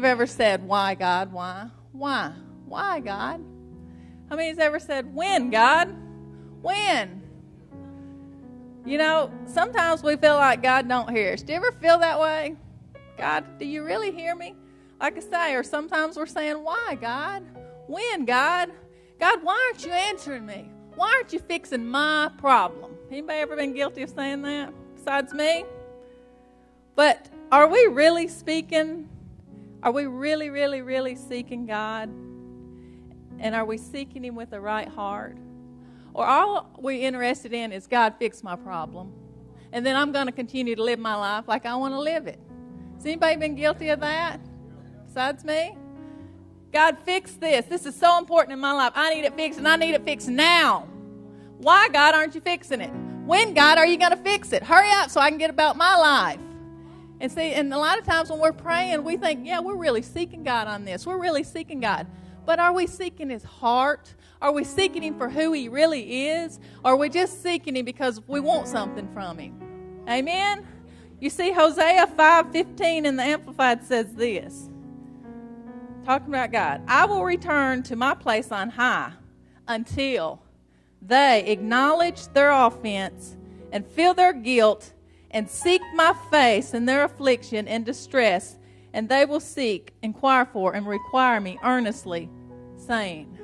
have ever said, why, God, why? Why? Why, God? How many has ever said, when, God? When? You know, sometimes we feel like God don't hear us. Do you ever feel that way? God, do you really hear me? Like I say, or sometimes we're saying, why, God? When, God? God, why aren't you answering me? Why aren't you fixing my problem? Anybody ever been guilty of saying that besides me? But are we really speaking? Are we really, really, really seeking God? And are we seeking Him with the right heart? Or all we're interested in is, God, fix my problem. And then I'm going to continue to live my life like I want to live it. Has anybody been guilty of that besides me? God, fix this. This is so important in my life. I need it fixed, and I need it fixed now. Why, God, aren't you fixing it? When, God, are you going to fix it? Hurry up so I can get about my life. And see, and a lot of times when we're praying, we think, yeah, we're really seeking God on this. We're really seeking God. But are we seeking His heart? Are we seeking Him for who He really is? Or are we just seeking Him because we want something from Him? Amen? You see, Hosea 5:15 in the Amplified says this. Talking about God. I will return to my place on high until they acknowledge their offense and feel their guilt and seek my face in their affliction and distress, and they will seek, inquire for, and require me earnestly, saying,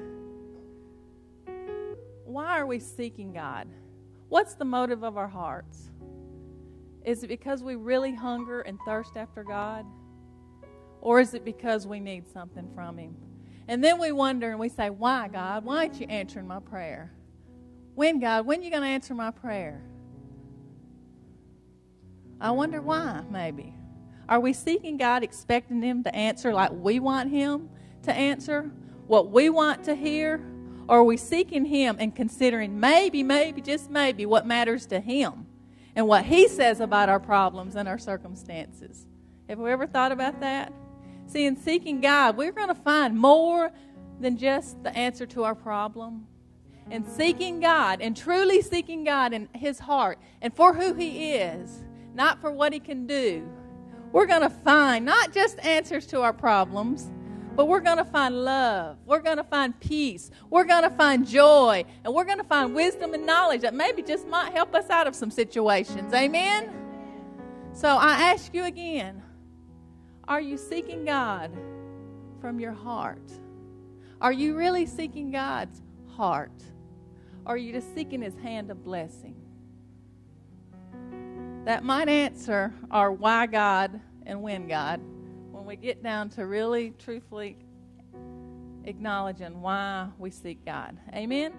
why are we seeking God? What's the motive of our hearts? Is it because we really hunger and thirst after God? Or is it because we need something from Him? And then we wonder and we say, why, God? Why aren't you answering my prayer? When, God? When are you going to answer my prayer? I wonder why, maybe. Are we seeking God, expecting Him to answer like we want Him to answer? What we want to hear? Or are we seeking Him and considering maybe, just maybe, what matters to Him and what He says about our problems and our circumstances? Have we ever thought about that? See, in seeking God, we're going to find more than just the answer to our problem. And seeking God, and truly seeking God in His heart, and for who He is, not for what He can do, we're going to find not just answers to our problems, but we're going to find love. We're going to find peace. We're going to find joy. And we're going to find wisdom and knowledge that maybe just might help us out of some situations. Amen? So I ask you again, are you seeking God from your heart? Are you really seeking God's heart? Or are you just seeking His hand of blessing? That might answer our why God and when God when we get down to really, truthfully acknowledging why we seek God. Amen?